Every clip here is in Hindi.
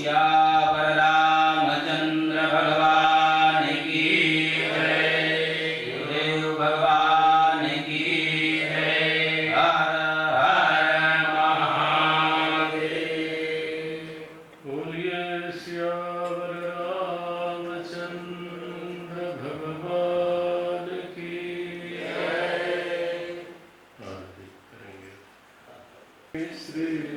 श्यावर रामचंद्र भगवान की जय। गुरुदेव भगवान की जय। हर हर महादेव। बोलिए श्यावर रामचंद्र भगवान की जय। आरती करेंगे। श्री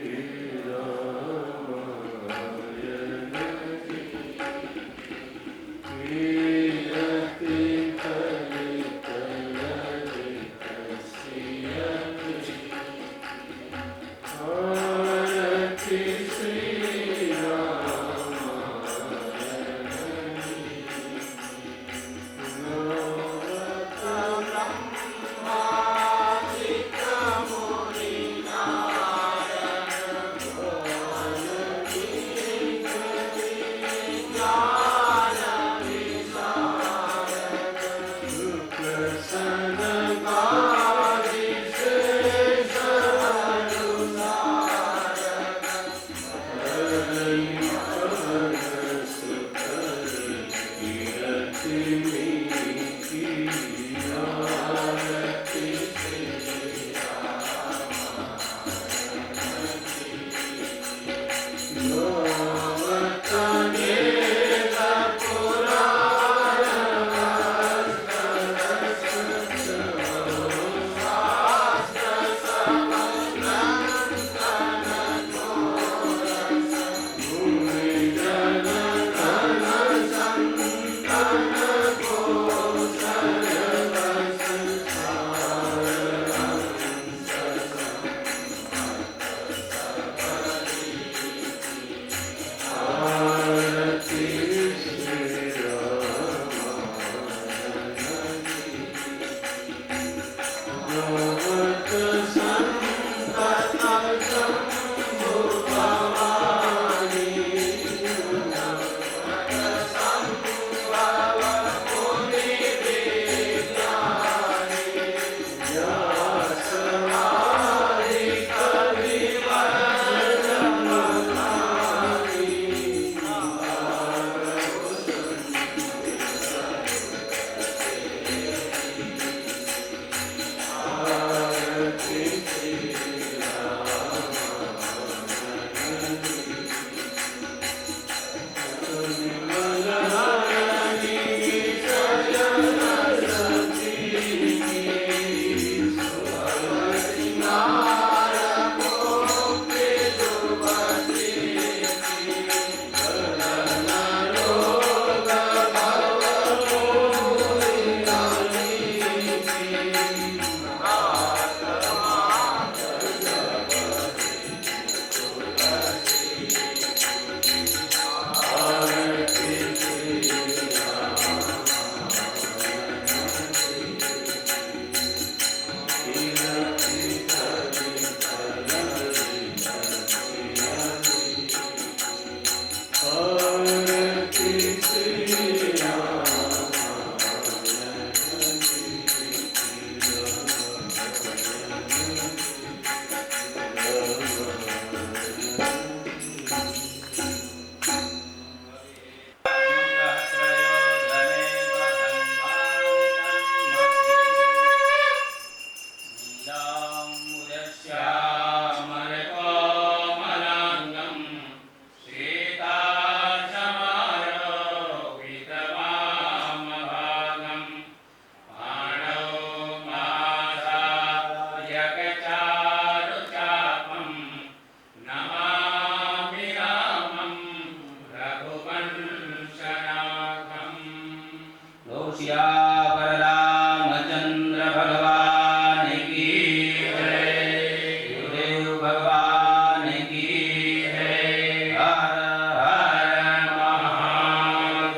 श्यावर रामचंद्र भगवान की जय। गुरुदेव भगवान की जय। हर हर महादेव।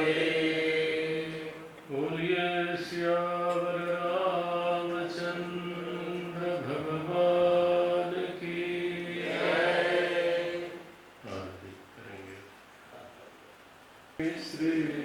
बोलिए श्यावर रामचंद्र भगवान की जय। आरती करेंगे। श्री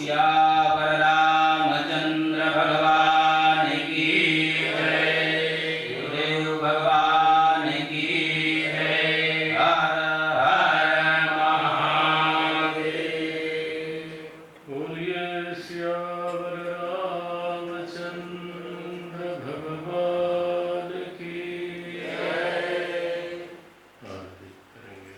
सियावर रामचंद्र भगवान की जय। गुरुदेव भगवान की जय। हर हर महादेव। बोलिए सियावर रामचंद्र भगवान की जय। आरती करेंगे।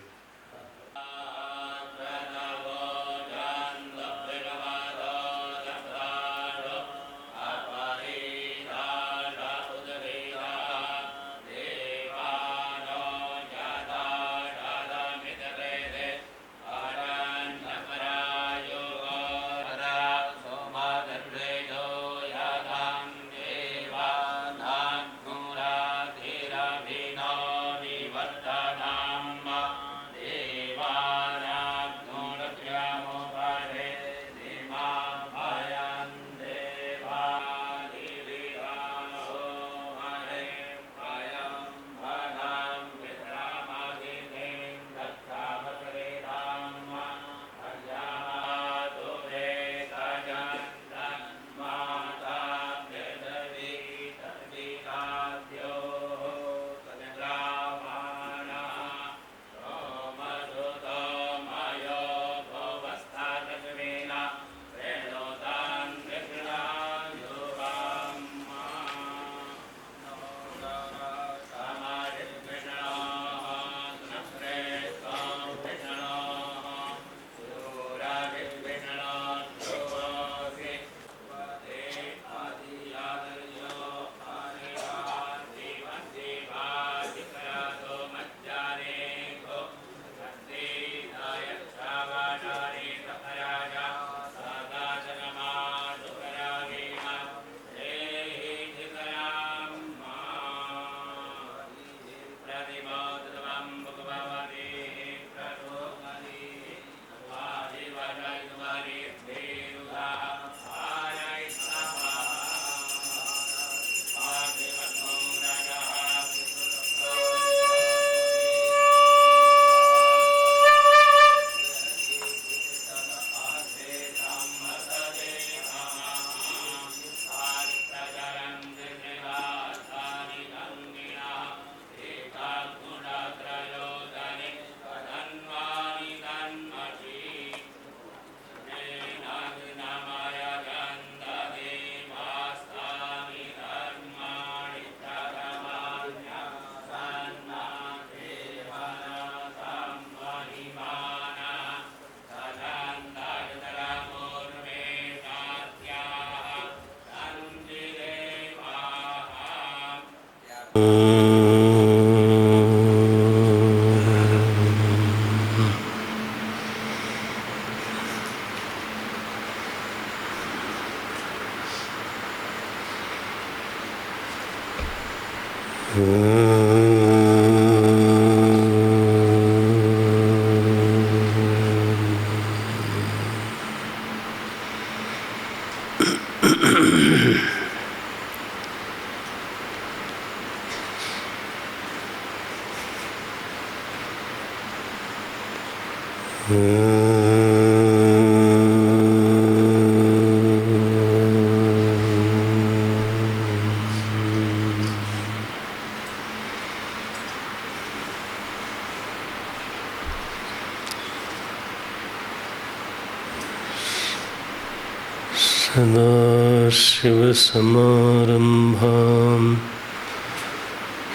सदाशिवसमारम्भां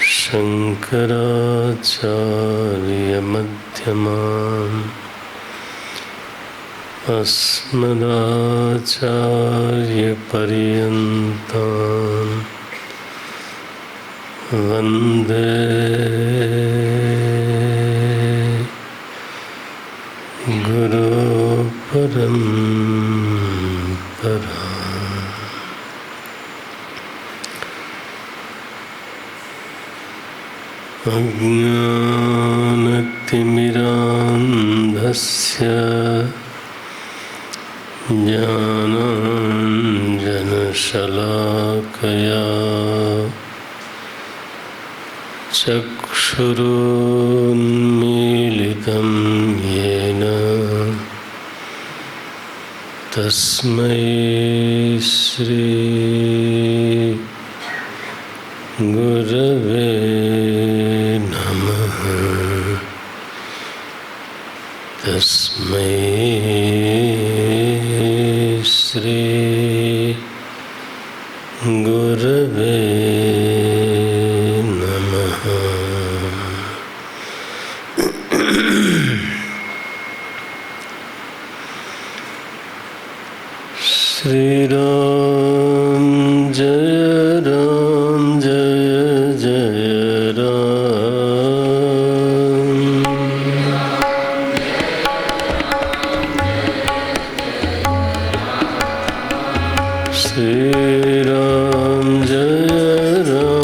शङ्कराचार्यमध्यमाम् अस्मदाचार्यपर्यन्तां वन्दे गुरुपरम्पराम्। अज्ञानतिमिरान्धस्य ज्ञानाञ्जनशलाकया चक्षुरुन्मीलितं येन तस्मै श्री गुरवे नमः। तस्मै श्री गुरवे नमः। श्री राम जय राम जय जय राम। श्री राम जय राम जय जय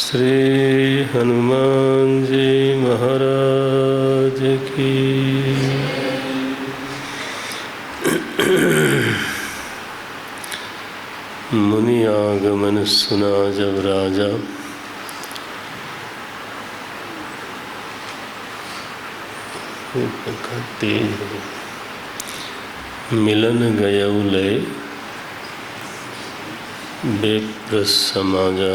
श्री हनुमान जी महाराज की। मुनि आगमन सुना जब राजा, मिलन गयउ लय बेप्र समाजा,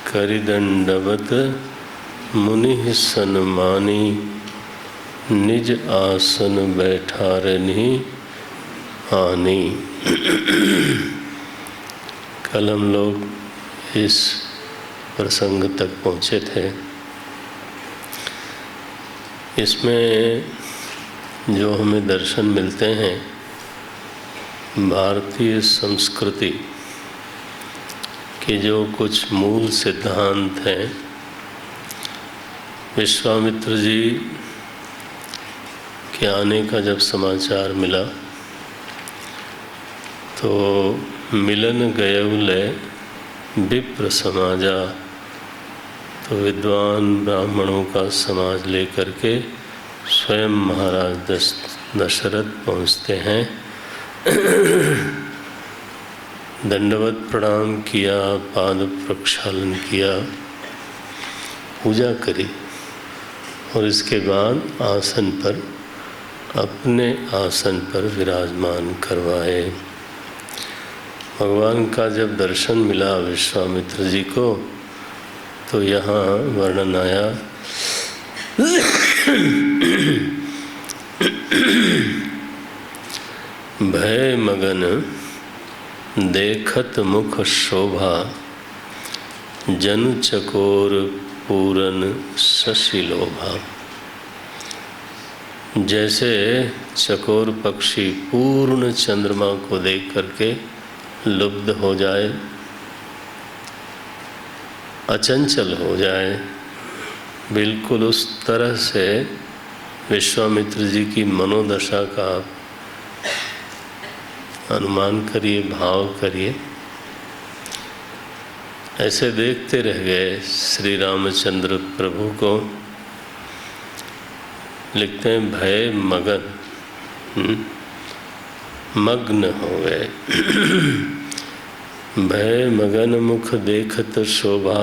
करिदंडवत मुनि सन्मानी, निज आसन बैठारनि आनी। कल हम लोग इस प्रसंग तक पहुँचे थे। इसमें जो हमें दर्शन मिलते हैं भारतीय संस्कृति के जो कुछ मूल सिद्धांत हैं, विश्वामित्र जी के आने का जब समाचार मिला तो मिलन गयउ लय विप्र समाजा, तो विद्वान ब्राह्मणों का समाज लेकर के स्वयं महाराज दशरथ पहुँचते हैं। दंडवत प्रणाम किया, पाद प्रक्षालन किया, पूजा करी और इसके बाद आसन पर, अपने आसन पर विराजमान करवाए। भगवान का जब दर्शन मिला विश्वामित्र जी को तो यहाँ वर्णन आया भय मगन देखत मुख शोभा, जनु चकोर पूरन शशि लोभा। जैसे चकोर पक्षी पूर्ण चंद्रमा को देख करके लुब्ध हो जाए, अचंचल हो जाए, बिल्कुल उस तरह से विश्वामित्र जी की मनोदशा का अनुमान करिए, भाव करिए। ऐसे देखते रह गए श्री रामचंद्र प्रभु को। लिखते हैं भय मगन, मग्न हो गए। भय मगन मुख देखत शोभा,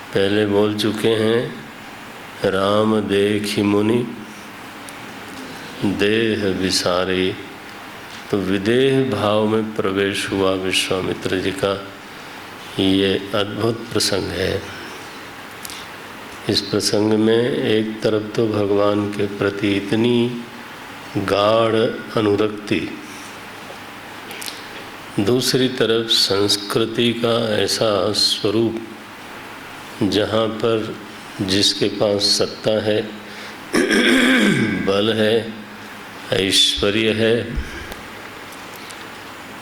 पहले बोल चुके हैं राम देखि मुनि देह विसारे, तो विदेह भाव में प्रवेश हुआ विश्वामित्र जी का। ये अद्भुत प्रसंग है। इस प्रसंग में एक तरफ तो भगवान के प्रति इतनी गाढ़ अनुरक्ति, दूसरी तरफ संस्कृति का ऐसा स्वरूप जहाँ पर जिसके पास सत्ता है, बल है, ऐश्वर्य है,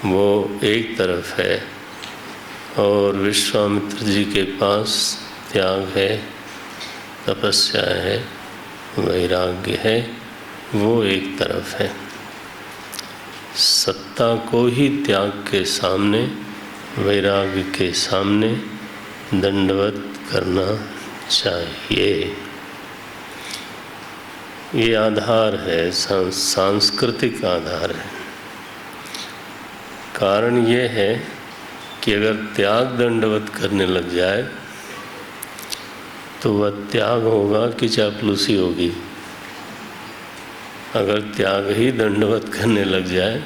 वो एक तरफ है, और विश्वामित्र जी के पास त्याग है, तपस्या है, वैराग्य है, वो एक तरफ है। सत्ता को ही त्याग के सामने, वैराग्य के सामने दंडवत करना चाहिए। ये आधार है, सांस्कृतिक आधार है। कारण ये है कि अगर त्याग दंडवत करने लग जाए तो वह त्याग होगा कि चापलूसी होगी। अगर त्याग ही दंडवत करने लग जाए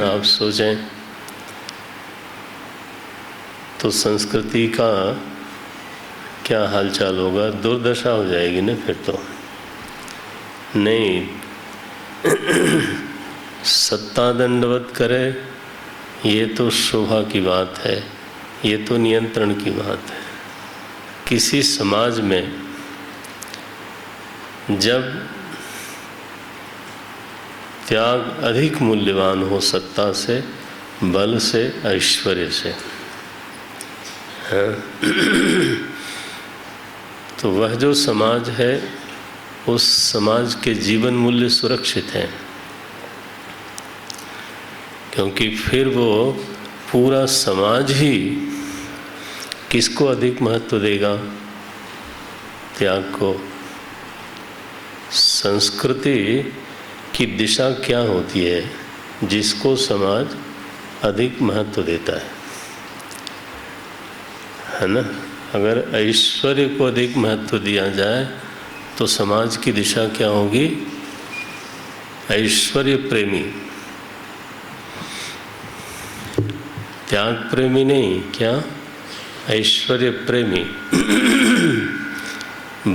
आप सोचें तो संस्कृति का क्या हालचाल होगा, दुर्दशा हो जाएगी ना फिर तो। नहीं, सत्ता दंडवत करे ये तो शोभा की बात है, ये तो नियंत्रण की बात है। किसी समाज में जब त्याग अधिक मूल्यवान हो सत्ता से, बल से, ऐश्वर्य से, तो वह जो समाज है उस समाज के जीवन मूल्य सुरक्षित हैं, क्योंकि फिर वो पूरा समाज ही किसको अधिक महत्व देगा? त्याग को। संस्कृति की दिशा क्या होती है? जिसको समाज अधिक महत्व देता है ना? अगर ऐश्वर्य को अधिक महत्व दिया जाए तो समाज की दिशा क्या होगी? ऐश्वर्य प्रेमी, त्याग प्रेमी नहीं, क्या? ऐश्वर्य प्रेमी,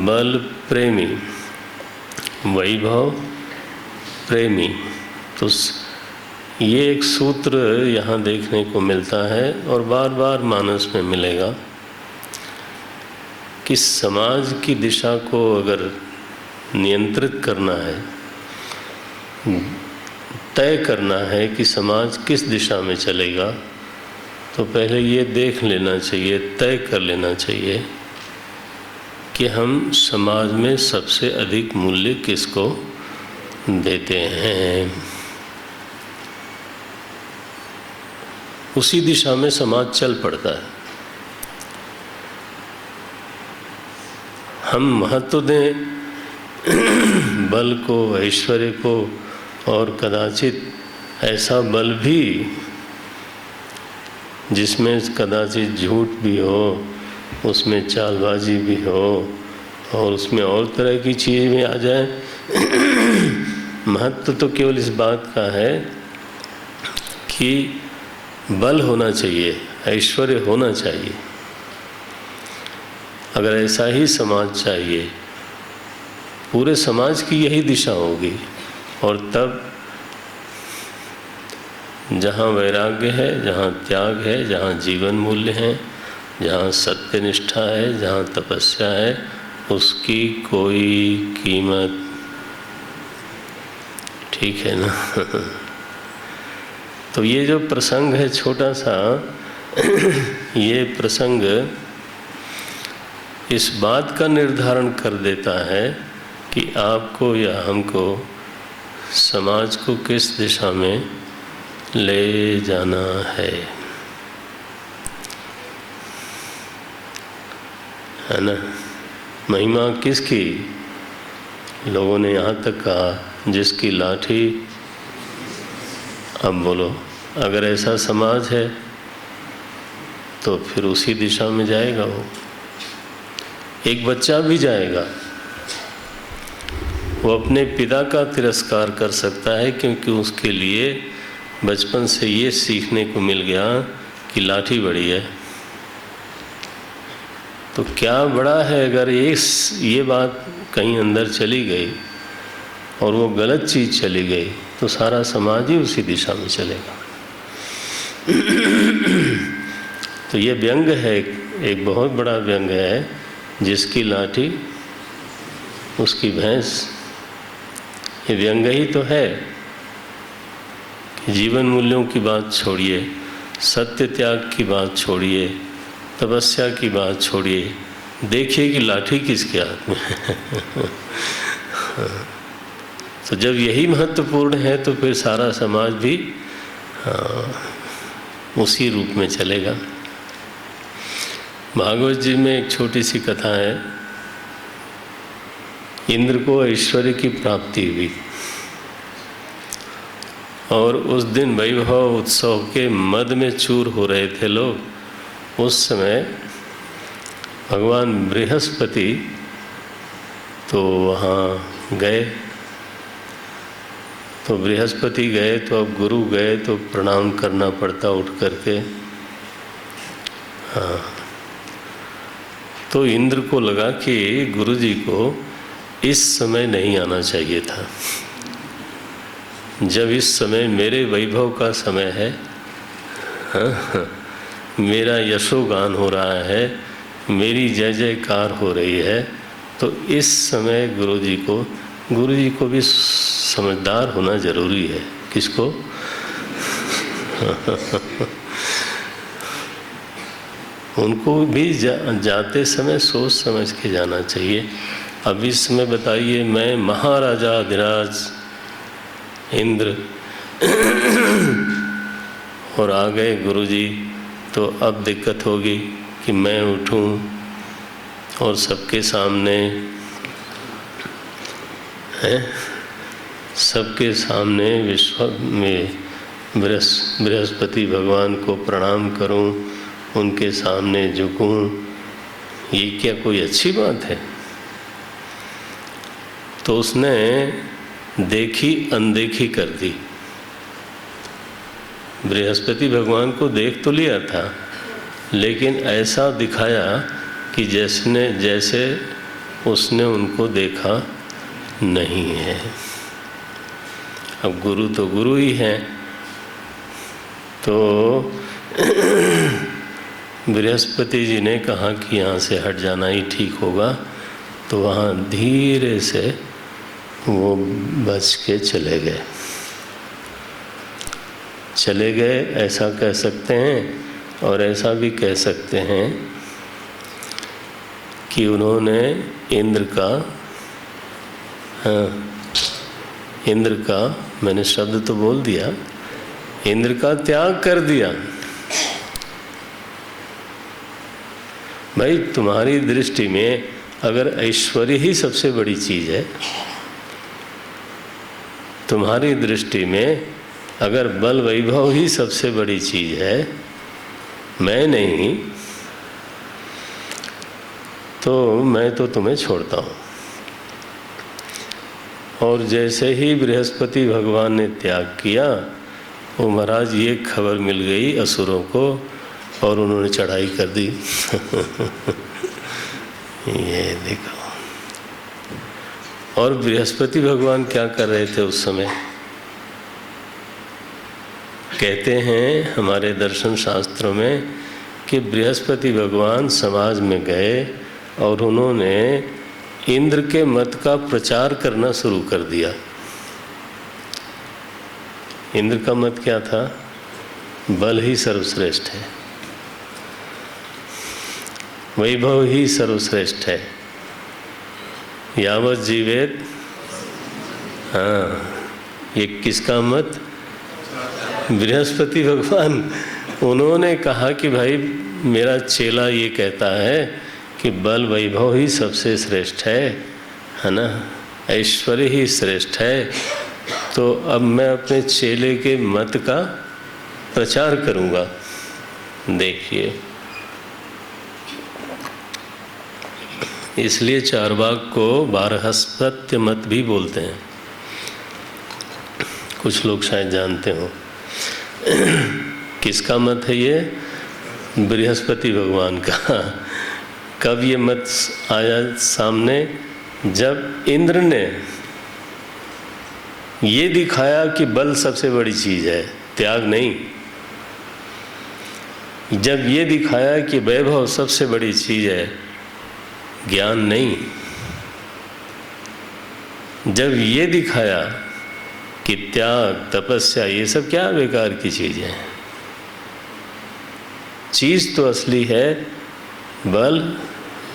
बल प्रेमी, वैभव प्रेमी। तो ये एक सूत्र यहाँ देखने को मिलता है और बार बार मानस में मिलेगा कि समाज की दिशा को अगर नियंत्रित करना है, तय करना है कि समाज किस दिशा में चलेगा, तो पहले ये देख लेना चाहिए, तय कर लेना चाहिए कि हम समाज में सबसे अधिक मूल्य किसको देते हैं। उसी दिशा में समाज चल पड़ता है। हम महत्व दें बल को, ऐश्वर्य को, और कदाचित ऐसा बल भी जिसमें कदाचित झूठ भी हो, उसमें चालबाजी भी हो, और उसमें और तरह की चीज़ भी आ जाए। महत्व तो केवल इस बात का है कि बल होना चाहिए, ऐश्वर्य होना चाहिए। अगर ऐसा ही समाज चाहिए, पूरे समाज की यही दिशा होगी, और तब जहाँ वैराग्य है, जहाँ त्याग है, जहाँ जीवन मूल्य है, जहाँ सत्यनिष्ठा है, जहाँ तपस्या है, उसकी कोई कीमत, ठीक है ना? तो ये जो प्रसंग है छोटा सा, ये प्रसंग इस बात का निर्धारण कर देता है कि आपको या हमको समाज को किस दिशा में ले जाना है ना? महिमा किसकी? लोगों ने यहाँ तक कहा जिसकी लाठी, अब बोलो, अगर ऐसा समाज है तो फिर उसी दिशा में जाएगा वो। एक बच्चा भी जाएगा, वो अपने पिता का तिरस्कार कर सकता है क्योंकि उसके लिए बचपन से ये सीखने को मिल गया कि लाठी बड़ी है, तो क्या बड़ा है अगर ये बात कहीं अंदर चली गई और वो गलत चीज़ चली गई तो सारा समाज ही उसी दिशा में चलेगा। तो ये व्यंग है, एक बहुत बड़ा व्यंग है, जिसकी लाठी उसकी भैंस। ये व्यंग ही तो है कि जीवन मूल्यों की बात छोड़िए, सत्य त्याग की बात छोड़िए, तपस्या की बात छोड़िए, देखिए कि लाठी किसके हाथ में है। तो जब यही महत्वपूर्ण है तो फिर सारा समाज भी उसी रूप में चलेगा। भागवत जी में एक छोटी सी कथा है। इंद्र को ऐश्वर्य की प्राप्ति हुई और उस दिन वैभव उत्सव के मद में चूर हो रहे थे लोग। उस समय भगवान बृहस्पति तो वहाँ गए। तो बृहस्पति गए तो अब गुरु गए तो प्रणाम करना पड़ता उठ करके। हाँ, तो इंद्र को लगा कि गुरु जी को इस समय नहीं आना चाहिए था, जब इस समय मेरे वैभव का समय है। हाँ, मेरा यशोगान हो रहा है, मेरी जय जयकार हो रही है, तो इस समय गुरु जी को भी समझदार होना जरूरी है। किसको? उनको भी जाते समय सोच समझ के जाना चाहिए। अब इस समय बताइए, मैं महाराजा अधिराज इंद्र और आ गए गुरुजी, तो अब दिक्कत होगी कि मैं उठूं और सबके सामने सबके सामने विश्व में बृहस्पति भगवान को प्रणाम करूं, उनके सामने झुकूं। ये क्या कोई अच्छी बात है? तो उसने देखी अनदेखी कर दी। बृहस्पति भगवान को देख तो लिया था, लेकिन ऐसा दिखाया कि जैसे उसने उनको देखा नहीं है। अब गुरु तो गुरु ही है। तो बृहस्पति जी ने कहा कि यहाँ से हट जाना ही ठीक होगा। तो वहाँ धीरे से वो बच के चले गए, ऐसा कह सकते हैं। और ऐसा भी कह सकते हैं कि उन्होंने इंद्र का मैंने शब्द तो बोल दिया, इंद्र का त्याग कर दिया। भाई, तुम्हारी दृष्टि में अगर ऐश्वर्य ही सबसे बड़ी चीज है, तुम्हारी दृष्टि में अगर बल वैभव ही सबसे बड़ी चीज है, मैं नहीं, तो मैं तो तुम्हें छोड़ता हूँ। और जैसे ही बृहस्पति भगवान ने त्याग किया, वो महाराज ये खबर मिल गई असुरों को और उन्होंने चढ़ाई कर दी। ये देखो। और बृहस्पति भगवान क्या कर रहे थे उस समय? कहते हैं हमारे दर्शन शास्त्रों में कि बृहस्पति भगवान समाज में गए और उन्होंने इंद्र के मत का प्रचार करना शुरू कर दिया। इंद्र का मत क्या था? बल ही सर्वश्रेष्ठ है, वैभव ही सर्वश्रेष्ठ है, यावत जीवेत। हाँ, ये किसका मत? बृहस्पति भगवान। उन्होंने कहा कि भाई, मेरा चेला ये कहता है कि बल वैभव ही सबसे श्रेष्ठ है ना, ऐश्वर्य ही श्रेष्ठ है। तो अब मैं अपने चेले के मत का प्रचार करूंगा। देखिए, इसलिए चारवाक को बारहस्पत्य मत भी बोलते हैं। कुछ लोग शायद जानते हो। किसका मत है ये? बृहस्पति भगवान का। कब ये मत आया सामने? जब इंद्र ने ये दिखाया कि बल सबसे बड़ी चीज है, त्याग नहीं। जब ये दिखाया कि वैभव सबसे बड़ी चीज है, ज्ञान नहीं। जब ये दिखाया कि त्याग, तपस्या, ये सब क्या बेकार की चीज है। चीज तो असली है बल,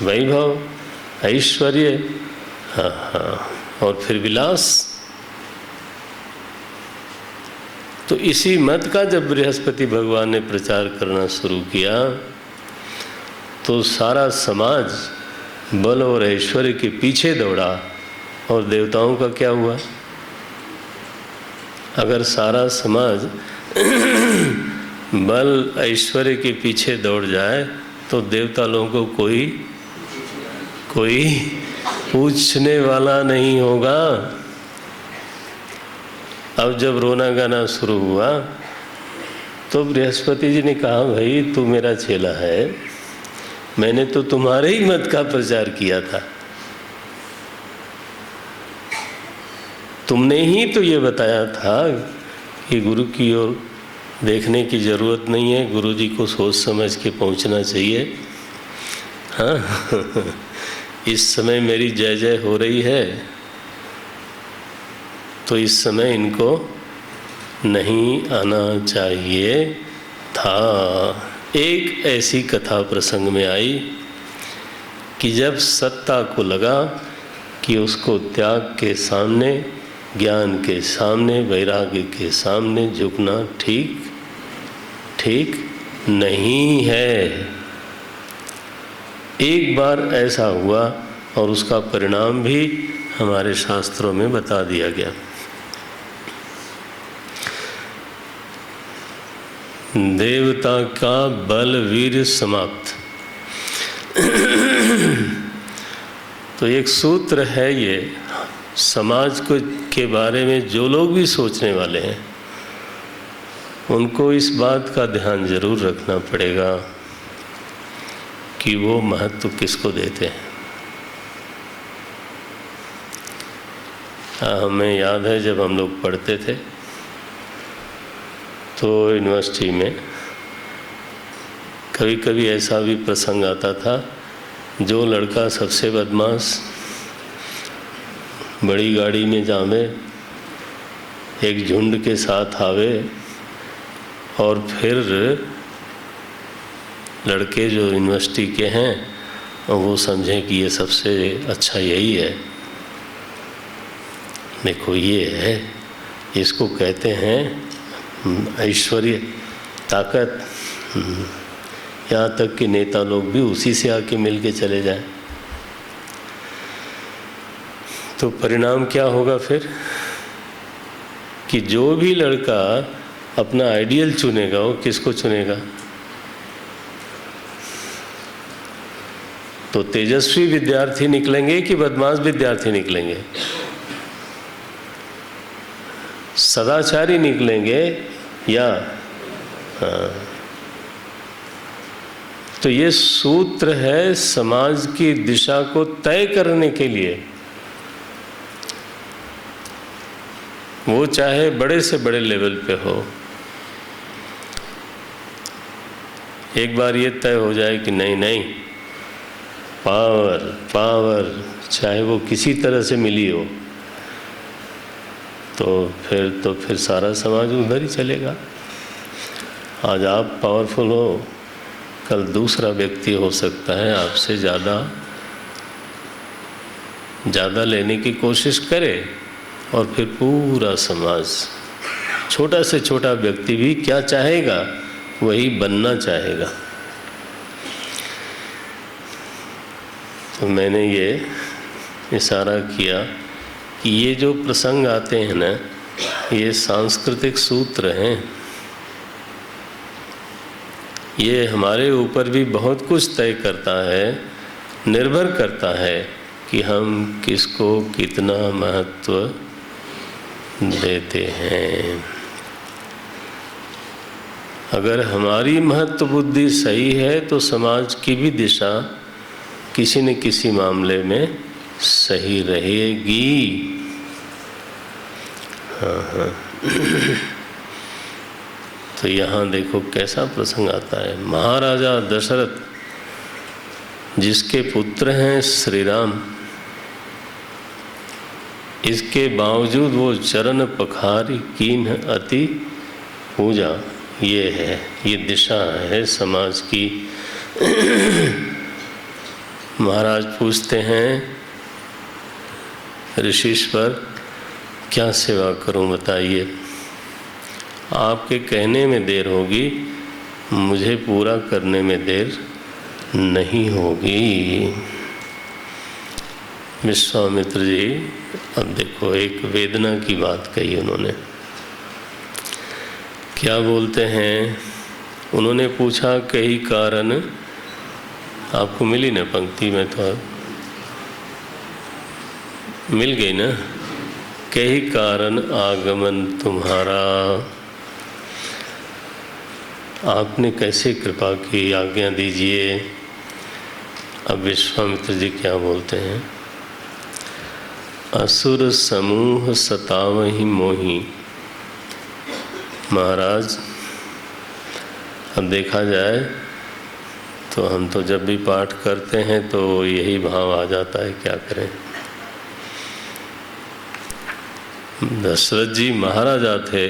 वैभव, ऐश्वर्य, हाँ, और फिर विलास। तो इसी मत का जब बृहस्पति भगवान ने प्रचार करना शुरू किया तो सारा समाज बल और ऐश्वर्य के पीछे दौड़ा। और देवताओं का क्या हुआ? अगर सारा समाज बल ऐश्वर्य के पीछे दौड़ जाए तो देवता लोगों को कोई पूछने वाला नहीं होगा। अब जब रोना गाना शुरू हुआ तो बृहस्पति जी ने कहा, भाई तू मेरा चेला है, मैंने तो तुम्हारे ही मत का प्रचार किया था, तुमने ही तो ये बताया था कि गुरु की ओर देखने की जरूरत नहीं है, गुरु जी को सोच समझ के पहुंचना चाहिए। हाँ इस समय मेरी जय जय हो रही है तो इस समय इनको नहीं आना चाहिए था। एक ऐसी कथा प्रसंग में आई कि जब सत्ता को लगा कि उसको त्याग के सामने, ज्ञान के सामने, वैराग्य के सामने झुकना ठीक नहीं है। एक बार ऐसा हुआ और उसका परिणाम भी हमारे शास्त्रों में बता दिया गया। देवता का बल वीर समाप्त। तो एक सूत्र है ये, समाज को के बारे में जो लोग भी सोचने वाले हैं उनको इस बात का ध्यान जरूर रखना पड़ेगा कि वो महत्व किसको देते हैं। हमें याद है जब हम लोग पढ़ते थे तो यूनिवर्सिटी में कभी कभी ऐसा भी प्रसंग आता था, जो लड़का सबसे बदमाश बड़ी गाड़ी में जावे, एक झुंड के साथ आवे और फिर लड़के जो यूनिवर्सिटी के हैं वो समझें कि ये सबसे अच्छा यही है। देखो ये है, इसको कहते हैं ऐश्वर्य, ताकत। यहाँ तक कि नेता लोग भी उसी से आके मिल के चले जाएं तो परिणाम क्या होगा फिर? कि जो भी लड़का अपना आइडियल चुनेगा वो किसको चुनेगा? तो तेजस्वी विद्यार्थी निकलेंगे कि बदमाश विद्यार्थी निकलेंगे? सदाचारी निकलेंगे या तो ये सूत्र है समाज की दिशा को तय करने के लिए। वो चाहे बड़े से बड़े लेवल पे हो, एक बार ये तय हो जाए कि नहीं पावर चाहे वो किसी तरह से मिली हो तो फिर सारा समाज उधर ही चलेगा। आज आप पावरफुल हो, कल दूसरा व्यक्ति हो सकता है आपसे ज़्यादा लेने की कोशिश करे और फिर पूरा समाज, छोटा से छोटा व्यक्ति भी क्या चाहेगा? वही बनना चाहेगा। तो मैंने ये इशारा किया कि ये जो प्रसंग आते हैं ना, ये सांस्कृतिक सूत्र हैं। ये हमारे ऊपर भी बहुत कुछ तय करता है, निर्भर करता है कि हम किसको कितना महत्व देते हैं। अगर हमारी महत्व बुद्धि सही है तो समाज की भी दिशा किसी न किसी मामले में सही रहेगी। हाँ। तो यहाँ देखो कैसा प्रसंग आता है। महाराजा दशरथ जिसके पुत्र हैं श्री राम, इसके बावजूद वो चरण पखारी कीन अति पूजा। ये है, ये दिशा है समाज की। महाराज पूछते हैं ऋषिश्वर क्या सेवा करूं बताइए। आपके कहने में देर होगी, मुझे पूरा करने में देर नहीं होगी। विश्वामित्र जी अब देखो एक वेदना की बात कही उन्होंने। क्या बोलते हैं? उन्होंने पूछा कई कारण, आपको मिली ना पंक्ति में, तो मिल गई ना। कई कारण आगमन तुम्हारा, आपने कैसे कृपा की, आज्ञा दीजिए। अब विश्वामित्र जी क्या बोलते हैं? असुर समूह सतावहि मोही। महाराज अब देखा जाए तो हम तो जब भी पाठ करते हैं तो यही भाव आ जाता है, क्या करें। दशरथ जी महाराजा थे,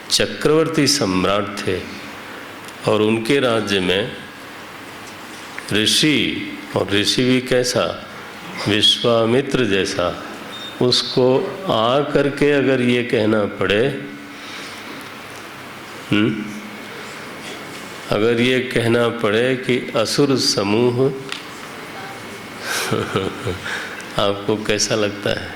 चक्रवर्ती सम्राट थे, और उनके राज्य में ऋषि, और ऋषि भी कैसा, विश्वामित्र जैसा, उसको आ करके अगर ये कहना पड़े, अगर ये कहना पड़े कि असुर समूह, आपको कैसा लगता है?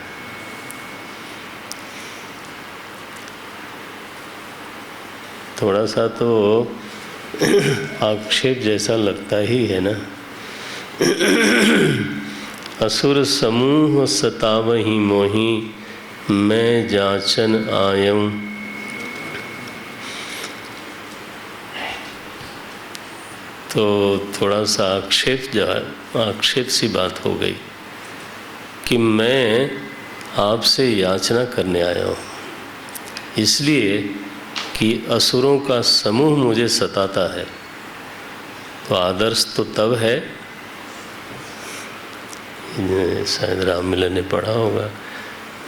थोड़ा सा तो आक्षेप जैसा लगता ही है ना। असुर समूह सतावहि मोही, मैं जाचन आयऊं। तो थोड़ा सा आक्षेप सी बात हो गई कि मैं आपसे याचना करने आया हूँ, इसलिए कि असुरों का समूह मुझे सताता है। तो आदर्श तो तब है, शायद राममिलन ने पढ़ा होगा,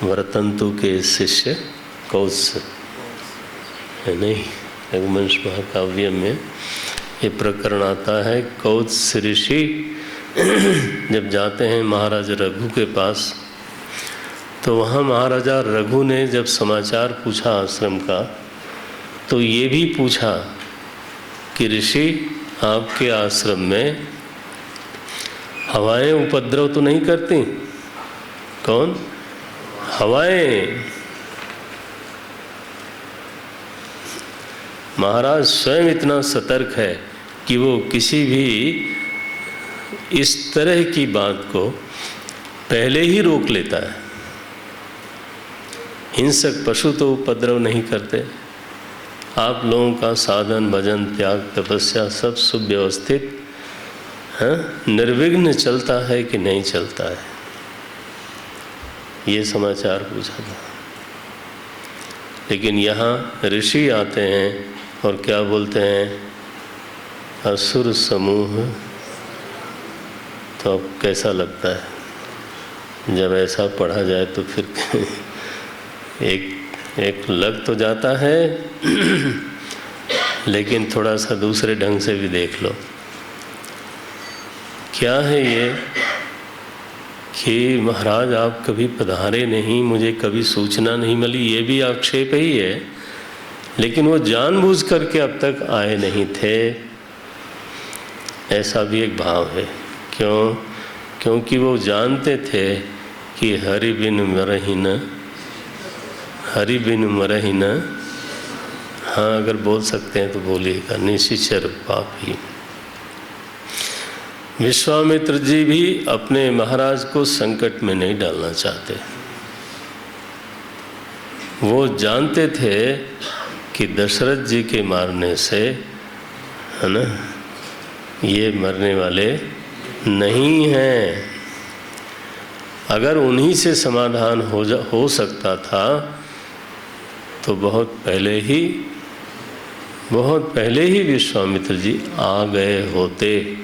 वरतंतु के शिष्य कौत्स, है नहीं, रघुवंश महाकाव्य में ये प्रकरण आता है। कौत्स ऋषि जब जाते हैं महाराजा रघु के पास, तो वहाँ महाराजा रघु ने जब समाचार पूछा आश्रम का, तो ये भी पूछा कि ऋषि आपके आश्रम में हवाएं उपद्रव तो नहीं करती? कौन? हवाएं। महाराज स्वयं इतना सतर्क है कि वो किसी भी इस तरह की बात को पहले ही रोक लेता है। हिंसक पशु तो उपद्रव नहीं करते। आप लोगों का साधन, भजन, त्याग, तपस्या सब सुव्यवस्थित है, निर्विघ्न चलता है कि नहीं चलता है, ये समाचार पूछा था। लेकिन यहाँ ऋषि आते हैं और क्या बोलते हैं? असुर समूह। तो अब कैसा लगता है जब ऐसा पढ़ा जाए? तो फिर एक लग तो जाता है, लेकिन थोड़ा सा दूसरे ढंग से भी देख लो। क्या है ये कि महाराज आप कभी पधारे नहीं, मुझे कभी सूचना नहीं मिली, ये भी आक्षेप ही है। लेकिन वो जानबूझ करके अब तक आए नहीं थे, ऐसा भी एक भाव है। क्यों? क्योंकि वो जानते थे कि हरि बिन मरहि न, हरि बिन मरहि न। हाँ, अगर बोल सकते हैं तो बोलिएगा। निशिचर पापी। विश्वामित्र जी भी अपने महाराज को संकट में नहीं डालना चाहते। वो जानते थे कि दशरथ जी के मारने से, है ना, ये मरने वाले नहीं हैं। अगर उन्हीं से समाधान हो सकता था तो बहुत पहले ही विश्वामित्र जी आ गए होते।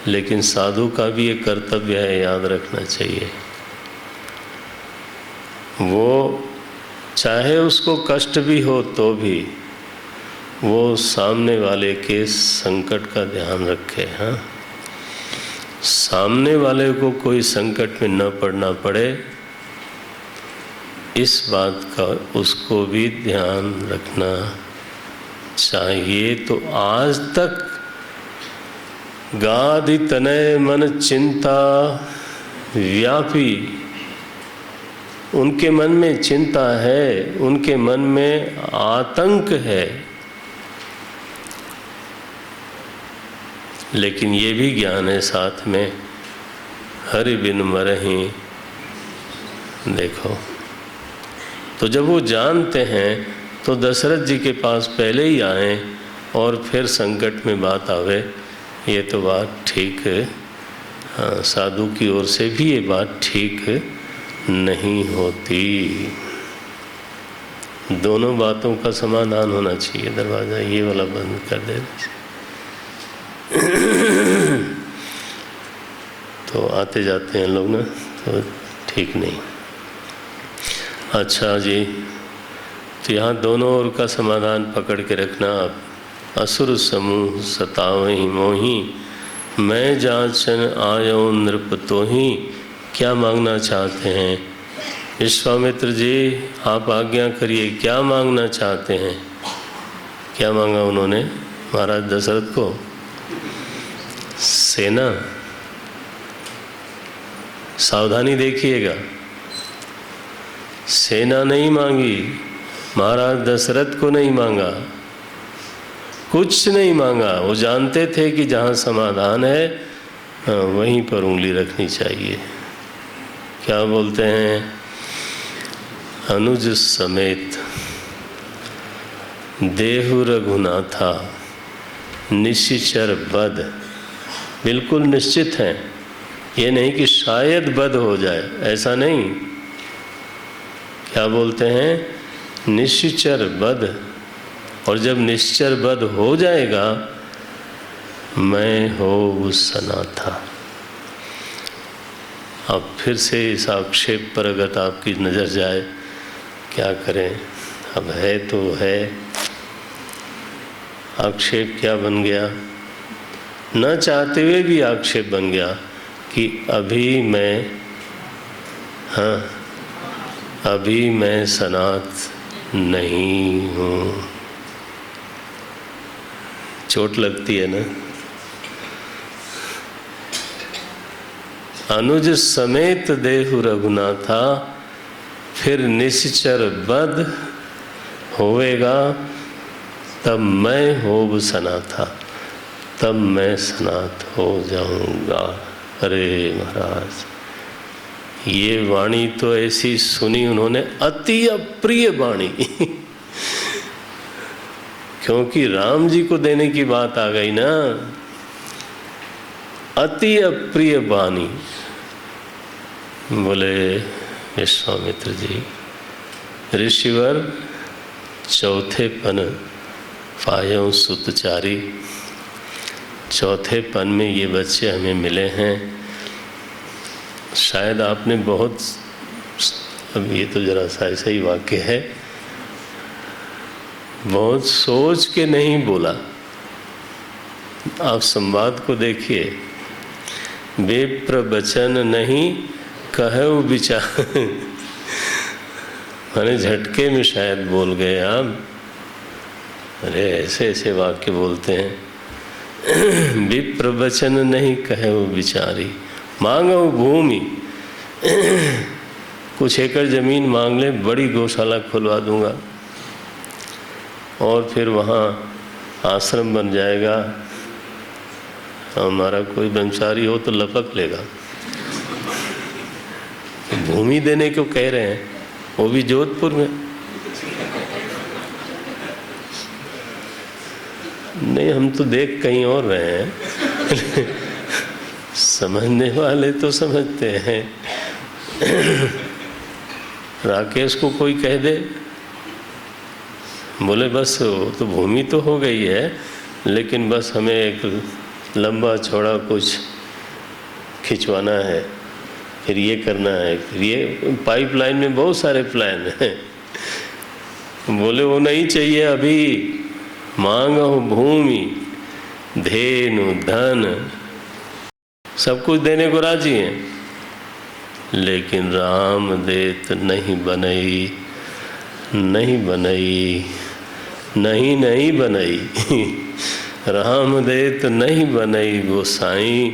लेकिन साधु का भी ये कर्तव्य है, याद रखना चाहिए। वो चाहे उसको कष्ट भी हो तो भी वो सामने वाले के संकट का ध्यान रखे। हाँ, सामने वाले को कोई संकट में न पड़ना पड़े, इस बात का उसको भी ध्यान रखना चाहिए। तो आज तक गादि तनय मन चिंता व्यापी, उनके मन में चिंता है, उनके मन में आतंक है। लेकिन ये भी ज्ञान है साथ में, हरि बिन मरहि। देखो, तो जब वो जानते हैं तो दशरथ जी के पास पहले ही आए और फिर संकट में बात आवे, ये तो बात ठीक है। हाँ, साधु की ओर से भी ये बात ठीक नहीं होती। दोनों बातों का समाधान होना चाहिए। दरवाज़ा ये वाला बंद कर दे। तो आते जाते हैं लोग ना, तो ठीक नहीं। अच्छा जी, तो यहाँ दोनों ओर का समाधान पकड़ के रखना आप। असुर समूह सतावहि मोहि, मैं जाचन आयो नृप तोहि। क्या मांगना चाहते हैं विश्वामित्र जी? आप आज्ञा करिए, क्या मांगना चाहते हैं? क्या मांगा उन्होंने महाराज दशरथ को? सेना। सावधानी देखिएगा, सेना नहीं मांगी, महाराज दशरथ को नहीं मांगा, कुछ नहीं मांगा। वो जानते थे कि जहाँ समाधान है वहीं पर उंगली रखनी चाहिए। क्या बोलते हैं? अनुज समेत देहु रघुनाथा निशिचर बद। बिल्कुल निश्चित हैं, ये नहीं कि शायद बद हो जाए, ऐसा नहीं। क्या बोलते हैं? निश्चर बद। और जब निश्चर बद हो जाएगा, मैं हो सना था। अब फिर से इस आक्षेप पर अगर आपकी नज़र जाए, क्या करें? अब है तो है। आक्षेप क्या बन गया? न चाहते हुए भी आक्षेप बन गया कि अभी मैं सनात नहीं हूँ। चोट लगती है ना। अनुज समेत देहु रघुनाथा, फिर निश्चर बद होवेगा, तब मैं होब सनाथा, तब मैं सनात हो जाऊंगा। अरे महाराज, ये वाणी तो ऐसी सुनी उन्होंने, अति अप्रिय वाणी। क्योंकि राम जी को देने की बात आ गई ना। अति अप्रिय वाणी। बोले विश्वामित्र जी, ऋषिवर चौथे पन पायो सुतचारी। चौथे पन में ये बच्चे हमें मिले हैं। शायद आपने बहुत, अब ये तो जरा सा ऐसा ही वाक्य है, बहुत सोच के नहीं बोला। आप संवाद को देखिए, विप्र वचन नहीं कहु विचार। मैंने झटके में शायद बोल गए आप। अरे ऐसे ऐसे वाक्य बोलते हैं। विप्र वचन नहीं कहु विचारी, मांगो भूमि। कुछ एकड़ जमीन मांग ले, बड़ी गौशाला खुलवा दूंगा और फिर वहाँ आश्रम बन जाएगा। हमारा कोई ब्रह्मचारी हो तो लपक लेगा। भूमि देने को कह रहे हैं, वो भी जोधपुर में। नहीं, हम तो देख कहीं और रहे हैं। समझने वाले तो समझते हैं। राकेश को कोई कह दे, बोले बस तो भूमि तो हो गई है, लेकिन बस हमें एक लंबा चौड़ा कुछ खिंचवाना है, फिर ये करना है, फिर ये पाइपलाइन में बहुत सारे प्लान हैं। बोले वो नहीं चाहिए, अभी मांगो भूमि धेनु धन सब कुछ देने को राजी हैं, लेकिन राम देत नहीं बनई, नहीं बनई, नहीं बनई। राम देत नहीं बनई गोसाई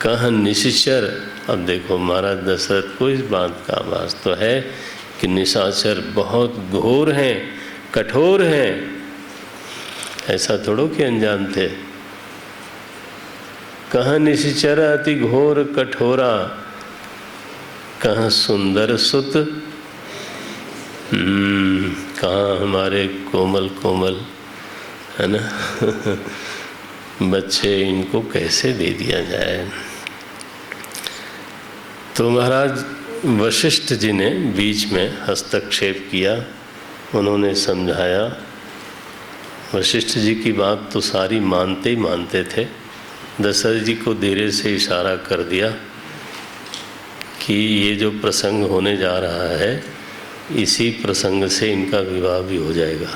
कह निशाचर। अब देखो महाराज दशरथ को इस बात का आभास तो है कि निशाचर बहुत घोर हैं, कठोर हैं, ऐसा थोड़ो कि अनजान थे। कहाँ निशाचर अति घोर कठोरा, कहाँ सुंदर सुत, कहाँ हमारे कोमल कोमल, है ना। बच्चे इनको कैसे दे दिया जाए। तो महाराज वशिष्ठ जी ने बीच में हस्तक्षेप किया, उन्होंने समझाया। वशिष्ठ जी की बात तो सारी मानते ही मानते थे। दशरथ जी को धीरे से इशारा कर दिया कि ये जो प्रसंग होने जा रहा है, इसी प्रसंग से इनका विवाह भी हो जाएगा।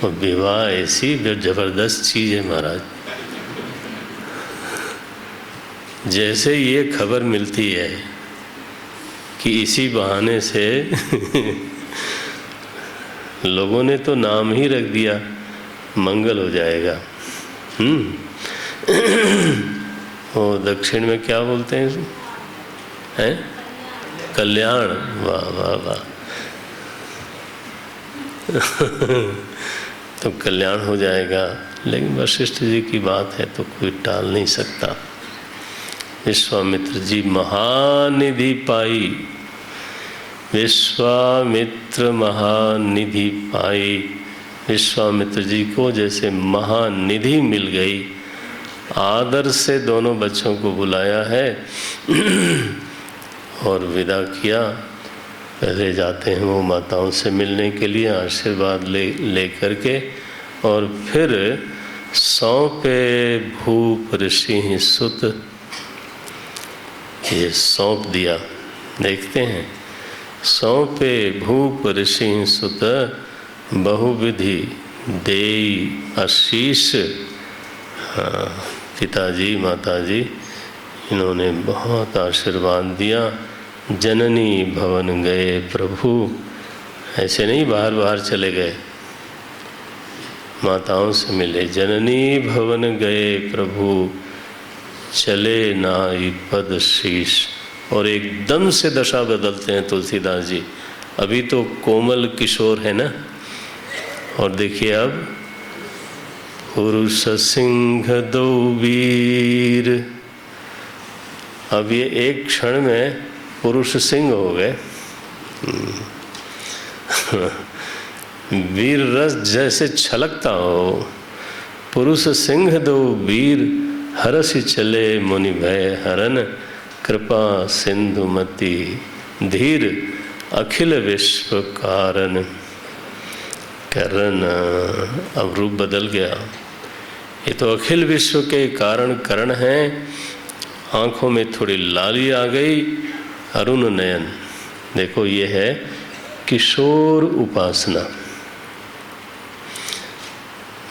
और विवाह ऐसी जबरदस्त चीज़ है महाराज, जैसे ये खबर मिलती है कि इसी बहाने से लोगों ने तो नाम ही रख दिया मंगल हो जाएगा। वो दक्षिण में क्या बोलते हैं, हैं? कल्याण। वाह वाह वाह। तो कल्याण हो जाएगा। लेकिन वशिष्ठ जी की बात है तो कोई टाल नहीं सकता। विश्वामित्र जी महानिधि पाई, विश्वामित्र महानिधि पाई। विश्वामित्र जी को जैसे महानिधि मिल गई। आदर से दोनों बच्चों को बुलाया है और विदा किया। पहले जाते हैं वो माताओं से मिलने के लिए, आशीर्वाद ले करके, और फिर सौंपे भूप ऋषि सुत, ये सौंप दिया। देखते हैं, सौंपे भूप ऋषि सुत बहुविधि देई आशीष। हाँ, पिताजी माताजी इन्होंने बहुत आशीर्वाद दिया। जननी भवन गए प्रभु, ऐसे नहीं बाहर बाहर चले गए, माताओं से मिले। जननी भवन गए प्रभु, चले नाई पद शीश। और एकदम से दशा बदलते हैं तुलसीदास जी। अभी तो कोमल किशोर है ना, और देखिए अब पुरुष सिंह दो वीर। अब ये एक क्षण में पुरुष सिंह हो गए। वीर रस जैसे छलकता हो। पुरुष सिंह दो वीर, हरस चले मुनि भय हरन। कृपा सिंधुमती धीर, अखिल विश्व कारण। करण, अब रूप बदल गया। ये तो अखिल विश्व के कारण करण हैं। आँखों में थोड़ी लाली आ गई। अरुण नयन, देखो ये है किशोर उपासना।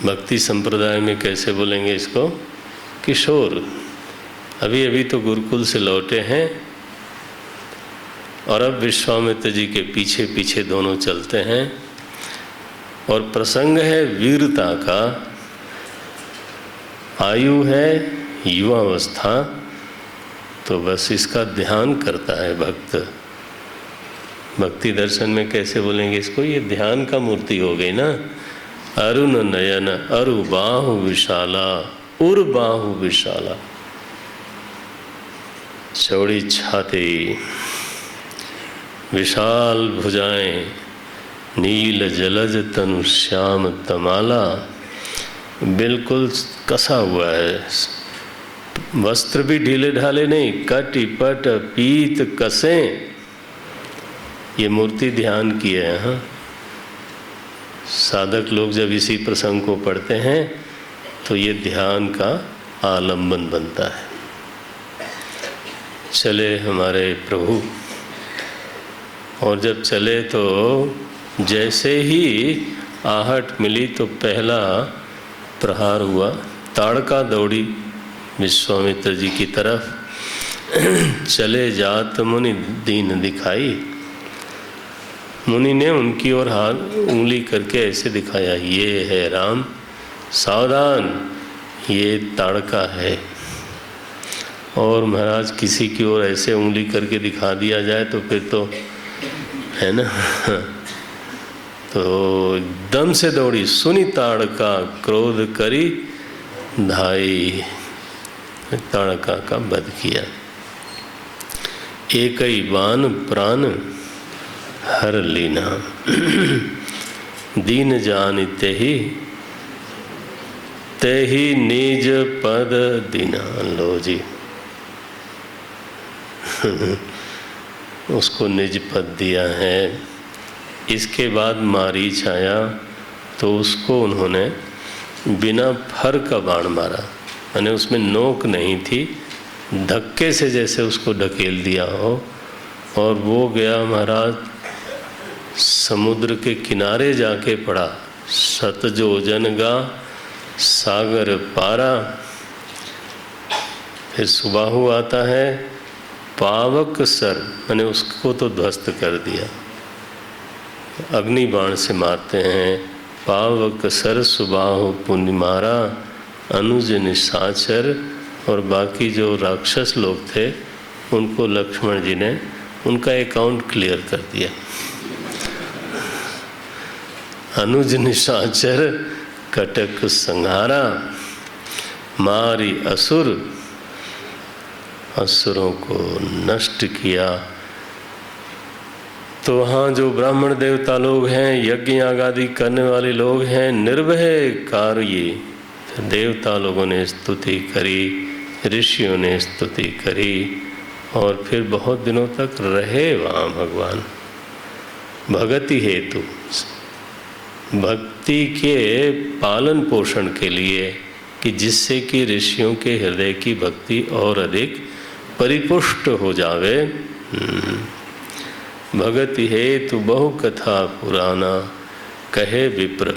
भक्ति संप्रदाय में कैसे बोलेंगे इसको, किशोर। अभी अभी तो गुरुकुल से लौटे हैं और अब विश्वामित्र जी के पीछे पीछे दोनों चलते हैं। और प्रसंग है वीरता का, आयु है युवावस्था, तो बस इसका ध्यान करता है भक्त। भक्ति दर्शन में कैसे बोलेंगे इसको, ये ध्यान का मूर्ति हो गई ना। अरुण नयन अरु बाहु विशाला, उर बाहु विशाला। चौड़ी छाती, विशाल भुजाएं, नील जलज तनु श्याम तमाला। बिल्कुल कसा हुआ है, वस्त्र भी ढीले ढाले नहीं, कट पट पीत कसें, ये मूर्ति ध्यान की है। हाँ, साधक लोग जब इसी प्रसंग को पढ़ते हैं तो ये ध्यान का आलंबन बनता है। चले हमारे प्रभु, और जब चले तो जैसे ही आहट मिली तो पहला प्रहार हुआ, ताड़का दौड़ी विश्वामित्र जी की तरफ। चले जात मुनि दीन दिखाई, मुनि ने उनकी ओर हाथ उंगली करके ऐसे दिखाया, ये है राम, सावधान, ये ताड़का है। और महाराज किसी की ओर ऐसे उंगली करके दिखा दिया जाए तो फिर तो है ना। तो एकदम से दौड़ी, सुनी ताड़का क्रोध करी धाई, ताड़का का वध किया। एक ही बाण प्राण हर लीना, दीन जान ते ही निज पद दीना। लो जी, उसको निज पद दिया है। इसके बाद मारीच आया तो उसको उन्होंने बिना फर का बाण मारा, यानी उसमें नोक नहीं थी, धक्के से जैसे उसको ढकेल दिया हो, और वो गया महाराज समुद्र के किनारे जाके पड़ा। सतजोजन गा सागर पारा। फिर सुबाहु आता है, पावक सर, मैंने उसको तो ध्वस्त कर दिया, अग्नि बाण से मारते हैं। पावक सर सुबाहु पुण्य मारा, अनुज निशाचर, और बाकी जो राक्षस लोग थे उनको लक्ष्मण जी ने उनका अकाउंट क्लियर कर दिया। अनुज निशाचर कटक संहारा, मारी असुर, असुरों को नष्ट किया। तो वहाँ जो ब्राह्मण देवता लोग हैं, यज्ञ आदि करने वाले लोग हैं, निर्भय कार्य, देवता लोगों ने स्तुति करी, ऋषियों ने स्तुति करी, और फिर बहुत दिनों तक रहे वहाँ भगवान भगति हेतु, भक्ति के पालन पोषण के लिए, कि जिससे कि ऋषियों के हृदय की भक्ति और अधिक परिपुष्ट हो जावे। भगति हेतु बहु कथा पुराना, कहे विप्र।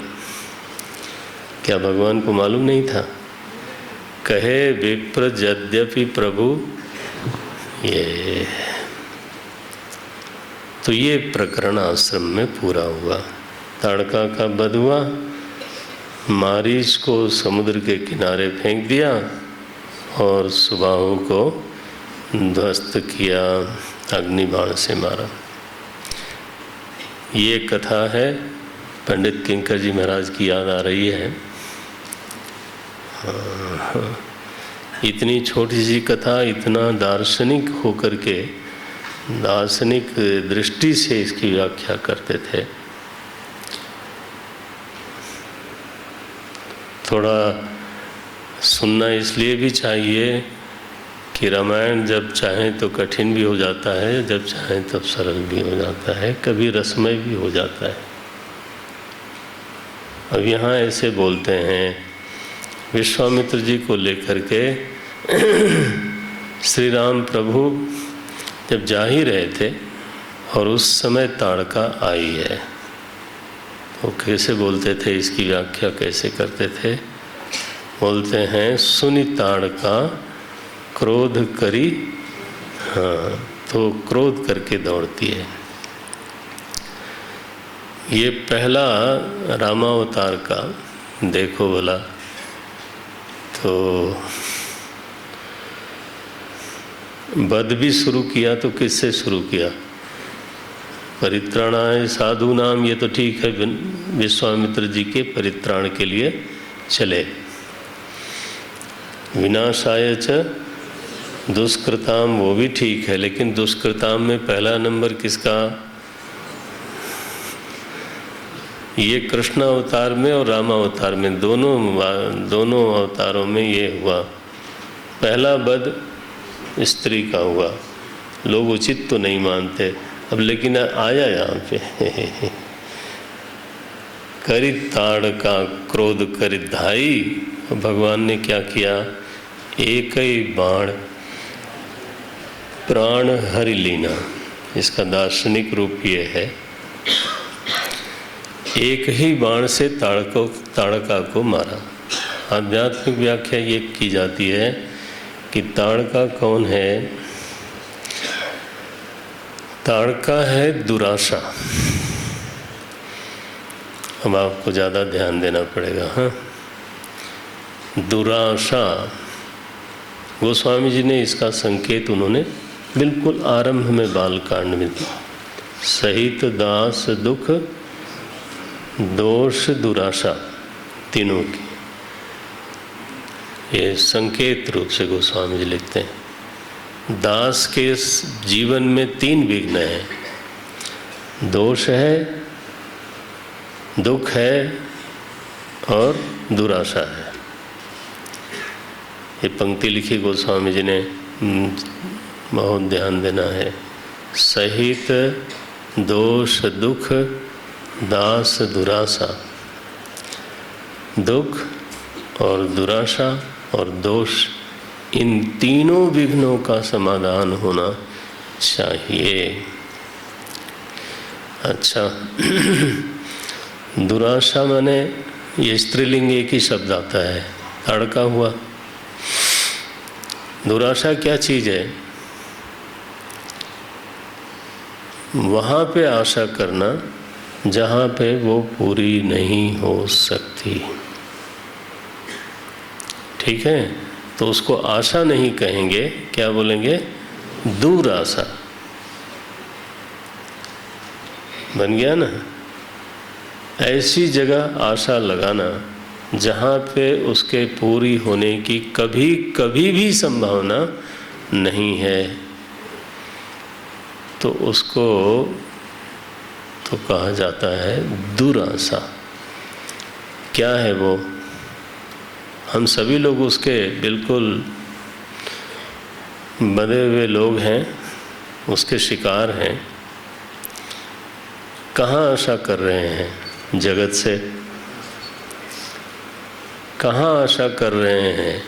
क्या भगवान को मालूम नहीं था? कहे विप्र यद्यपि प्रभु, ये तो ये प्रकरण आश्रम में पूरा हुआ। ताड़का का वध हुआ, मारीच को समुद्र के किनारे फेंक दिया, और सुबाहु को ध्वस्त किया, अग्नि बाण से मारा। ये कथा है, पंडित किंकर जी महाराज की याद आ रही है। इतनी छोटी सी कथा इतना दार्शनिक होकर के, दार्शनिक दृष्टि से इसकी व्याख्या करते थे। थोड़ा सुनना इसलिए भी चाहिए कि रामायण जब चाहें तो कठिन भी हो जाता है, जब चाहें तब सरल भी हो जाता है, कभी रसमय भी हो जाता है। अब यहाँ ऐसे बोलते हैं, विश्वामित्र जी को लेकर के श्री राम प्रभु जब जा ही रहे थे और उस समय ताड़का आई है, तो कैसे बोलते थे, इसकी व्याख्या कैसे करते थे? बोलते हैं, सुनि ताड़का क्रोध करी, हाँ, तो क्रोध करके दौड़ती है। ये पहला रामावतार का देखो भला, तो वध भी शुरू किया तो किससे शुरू किया? परित्राणाय साधु नाम, ये तो ठीक है, विश्वामित्र जी के परित्राण के लिए चले। विनाशाय च दुष्कृताम, वो भी ठीक है, लेकिन दुष्कृताम में पहला नंबर किसका? ये कृष्ण अवतार में और राम अवतार में, दोनों अवतारों में ये हुआ। पहला वध स्त्री का हुआ, लोग उचित तो नहीं मानते, अब लेकिन आया यहाँ पे करी ताड़ का क्रोध करी धाई। भगवान ने क्या किया, एक ही बाण प्राण हरि लीना। इसका दार्शनिक रूप ये है, एक ही बाण से ताड़का को मारा। आध्यात्मिक व्याख्या ये की जाती है कि ताड़का कौन है, ताड़का है दुराशा। अब आपको ज़्यादा ध्यान देना पड़ेगा। हाँ, दुराशा, गोस्वामी जी ने इसका संकेत उन्होंने बिल्कुल आरंभ में बालकांड में दिया। सहित दास दुख दोष दुराशा तीनों की, ये संकेत रूप से गोस्वामी जी लिखते हैं। दास के जीवन में 3 विघ्न हैं, दोष है, दुख है और दुराशा है। ये पंक्ति लिखी गोस्वामी जी ने, बहुत ध्यान देना है। सहित दोष दुख दास दुराशा, दुख और दुराशा और दोष, इन तीनों विघ्नों का समाधान होना चाहिए। अच्छा दुराशा माने ये स्त्रीलिंग एक ही शब्द आता है, ताड़का हुआ। दुराशा क्या चीज़ है, वहाँ पे आशा करना जहाँ पे वो पूरी नहीं हो सकती। ठीक है, तो उसको आशा नहीं कहेंगे, क्या बोलेंगे, दूर आशा। बन गया ना। ऐसी जगह आशा लगाना जहाँ पे उसके पूरी होने की कभी कभी भी संभावना नहीं है, तो उसको तो कहा जाता है दुराशा। क्या है वो, हम सभी लोग उसके बिल्कुल बंधे हुए लोग हैं, उसके शिकार हैं। कहाँ आशा कर रहे हैं, जगत से। कहाँ आशा कर रहे हैं,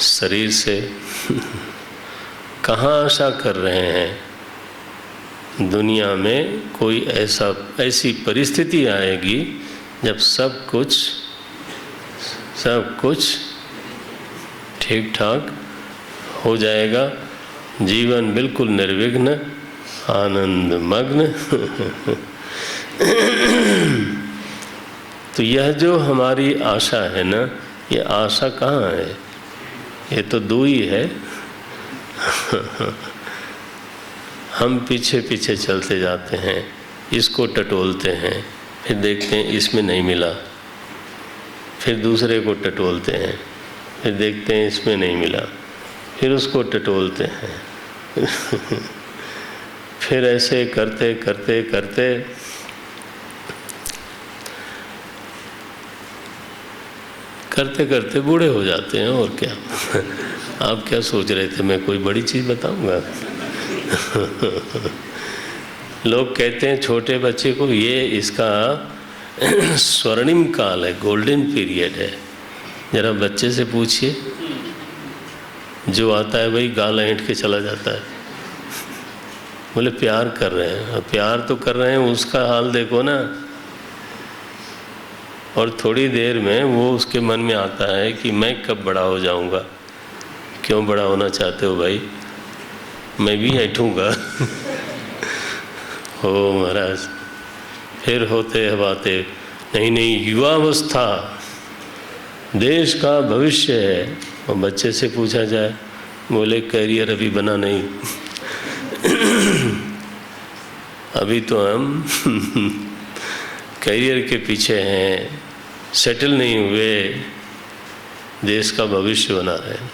शरीर से। कहाँ आशा कर रहे हैं, दुनिया में कोई ऐसी परिस्थिति आएगी जब सब कुछ ठीक ठाक हो जाएगा, जीवन बिल्कुल निर्विघ्न आनंद मग्न। तो यह जो हमारी आशा है ना, ये आशा कहाँ है, ये तो दूई है। हम पीछे पीछे चलते जाते हैं, इसको टटोलते हैं, फिर देखते हैं इसमें नहीं मिला, फिर दूसरे को टटोलते हैं, फिर देखते हैं इसमें नहीं मिला, फिर उसको टटोलते हैं। फिर ऐसे करते करते करते करते करते बूढ़े हो जाते हैं। और क्या। आप क्या सोच रहे थे मैं कोई बड़ी चीज़ बताऊंगा? लोग कहते हैं छोटे बच्चे को, ये इसका स्वर्णिम काल है, गोल्डन पीरियड है। जरा बच्चे से पूछिए, जो आता है वही गाल ऐंठ के चला जाता है। बोले प्यार कर रहे हैं, प्यार तो कर रहे हैं, उसका हाल देखो ना। और थोड़ी देर में वो उसके मन में आता है कि मैं कब बड़ा हो जाऊंगा। क्यों बड़ा होना चाहते हो भाई? मैं भी ऐठूंगा। हो महाराज, फिर होते हैं बातें, नहीं युवावस्था देश का भविष्य है। और बच्चे से पूछा जाए, बोले करियर अभी बना नहीं। अभी तो हम करियर के पीछे हैं, सेटल नहीं हुए, देश का भविष्य बना रहे हैं।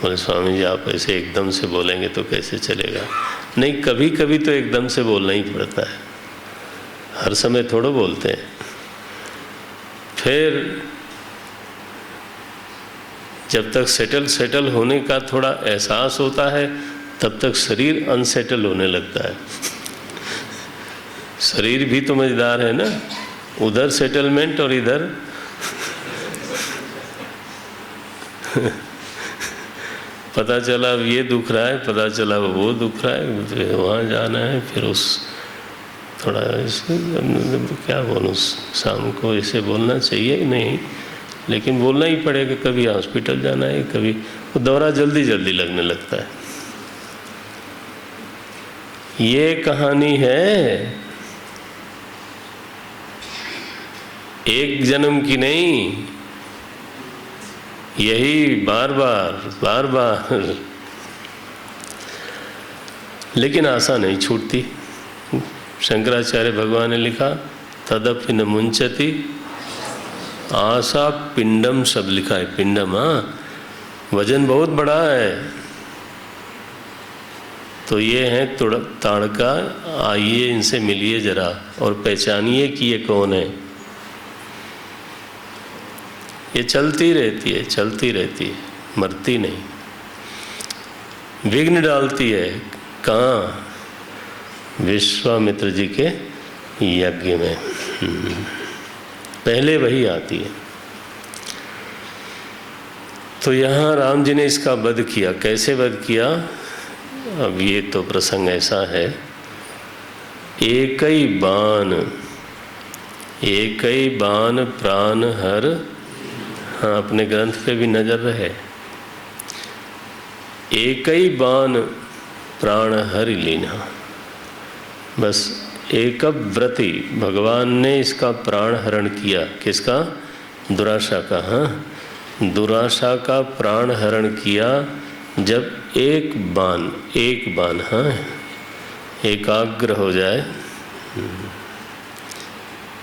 बोले स्वामी जी आप ऐसे एकदम से बोलेंगे तो कैसे चलेगा? नहीं, कभी कभी तो एकदम से बोलना ही पड़ता है, हर समय थोड़ा बोलते हैं। फिर जब तक सेटल होने का थोड़ा एहसास होता है तब तक शरीर अनसेटल होने लगता है। शरीर भी तो मजेदार है ना, उधर सेटलमेंट और इधर पता चला अब ये दुख रहा है, पता चला वो दुख रहा है, फिर वहाँ जाना है, फिर उस थोड़ा क्या बोलूँ, शाम को ऐसे बोलना चाहिए नहीं, लेकिन बोलना ही पड़ेगा। कभी हॉस्पिटल जाना है, कभी वो दौरा जल्दी जल्दी लगने लगता है। ये कहानी है, एक जन्म की नहीं, यही बार बार। लेकिन आशा नहीं छूटती। शंकराचार्य भगवान ने लिखा तदपि न मुंचति आशा पिंडम, सब लिखा है पिंडम। हाँ, वजन बहुत बड़ा है। तो ये है ताड़का, आइए इनसे मिलिए जरा और पहचानिए कि ये कौन है। ये चलती रहती है, मरती नहीं, विघ्न डालती है। कहाँ? विश्वामित्र जी के यज्ञ में पहले वही आती है। तो यहाँ राम जी ने इसका वध किया। कैसे वध किया? अब ये तो प्रसंग ऐसा है, एक ही बाण प्राण हर। हाँ, अपने ग्रंथ पे भी नजर रहे। एक ही बाण प्राण हरि लीना। बस एक व्रति भगवान ने इसका प्राण हरण किया। किसका? दुराशा का। हाँ, दुराशा का प्राण हरण किया जब एक बाण हाँ एकाग्र हो जाए,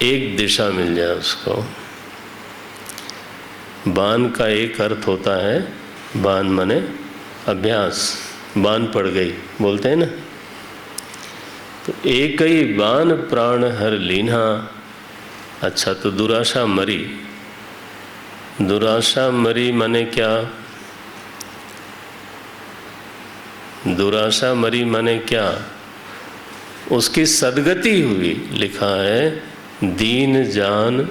एक दिशा मिल जाए उसको। बाण का एक अर्थ होता है, बाण माने अभ्यास, बाण पड़ गई बोलते हैं ना। तो एक ही बाण प्राण हर लीन्हा। अच्छा, तो दुराशा मरी। दुराशा मरी माने क्या? दुराशा मरी माने क्या? उसकी सदगति हुई। लिखा है दीन जान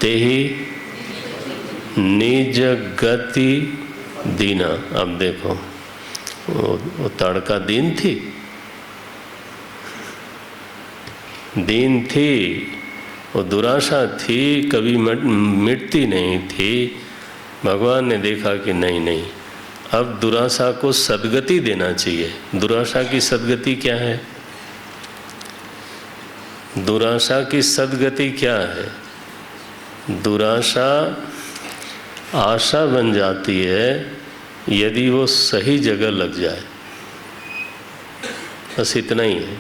तेहि निज गति दीना। अब देखो, वो ताड़का दीन थी, वो दुराशा थी, कभी मिटती नहीं थी। भगवान ने देखा कि नहीं, अब दुराशा को सद्गति देना चाहिए। दुराशा की सद्गति क्या है? दुराशा की सद्गति क्या है? दुराशा आशा बन जाती है यदि वो सही जगह लग जाए। बस इतना ही है।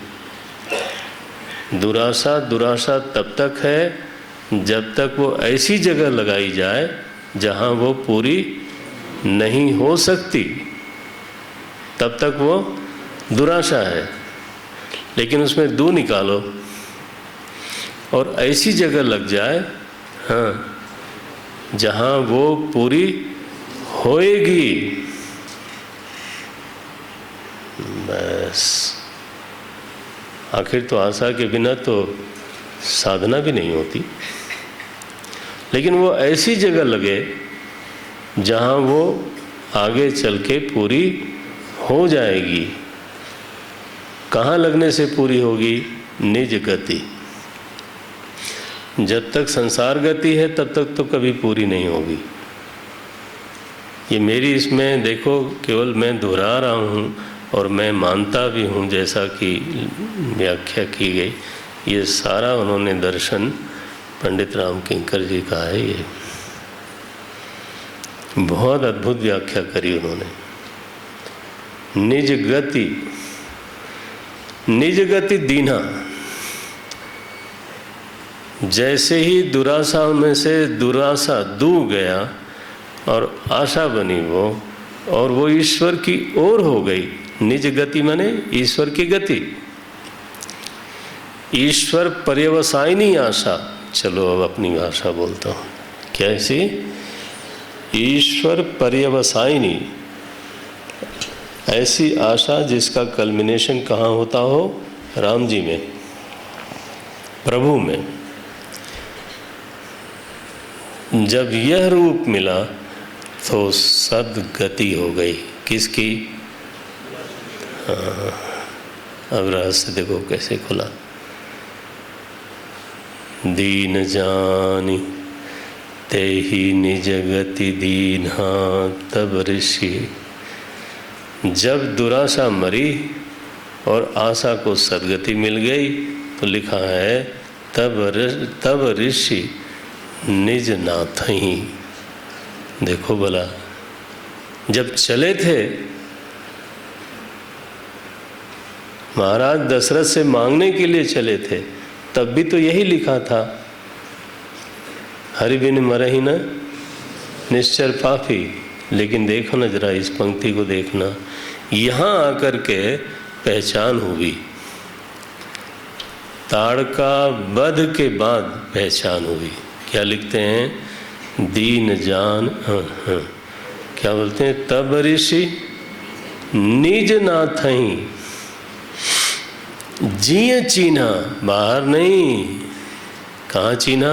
दुराशा तब तक है जब तक वो ऐसी जगह लगाई जाए जहाँ वो पूरी नहीं हो सकती, तब तक वो दुराशा है। लेकिन उसमें दू निकालो और ऐसी जगह लग जाए, हाँ, जहाँ वो पूरी होएगी। बस, आखिर तो आशा के बिना तो साधना भी नहीं होती। लेकिन वो ऐसी जगह लगे जहाँ वो आगे चल के पूरी हो जाएगी। कहाँ लगने से पूरी होगी? निज गति। जब तक संसार गति है तब तक तो कभी पूरी नहीं होगी। ये मेरी इसमें देखो, केवल मैं दोहरा रहा हूँ और मैं मानता भी हूँ, जैसा कि व्याख्या की गई। ये सारा उन्होंने दर्शन पंडित राम किंकर जी का है। ये बहुत अद्भुत व्याख्या करी उन्होंने। निज गति दीना। जैसे ही दुराशा में से दुराशा दूर गया और आशा बनी वो, और वो ईश्वर की ओर हो गई। निज गति माने ईश्वर की गति, ईश्वर पर्यवसायिनी आशा। चलो अब अपनी भाषा बोलता हूँ। कैसी? ईश्वर पर्यवसायिनी, ऐसी आशा जिसका कल्मिनेशन कहाँ होता हो? राम जी में, प्रभु में। जब यह रूप मिला तो सद्गति हो गई। किसकी? हाँ, अब रहस्य देखो कैसे खुला। दीन जानी ते ही निज गति दीन्हा तब ऋषि। जब दुराशा मरी और आशा को सद्गति मिल गई तो लिखा है तब ऋषि निज नाथ ही। देखो भला, जब चले थे महाराज दशरथ से मांगने के लिए चले थे, तब भी तो यही लिखा था, हरि बिन मरहि न निश्चर पापी। लेकिन देखो ना जरा, इस पंक्ति को देखना, यहाँ आकर के पहचान हुई। ताड़का वध के बाद पहचान हुई। क्या लिखते हैं? दीन जान, क्या बोलते हैं? तब ऋषि निज नाथहि जिये चीन्हा। बाहर नहीं, कहाँ चीन्हा?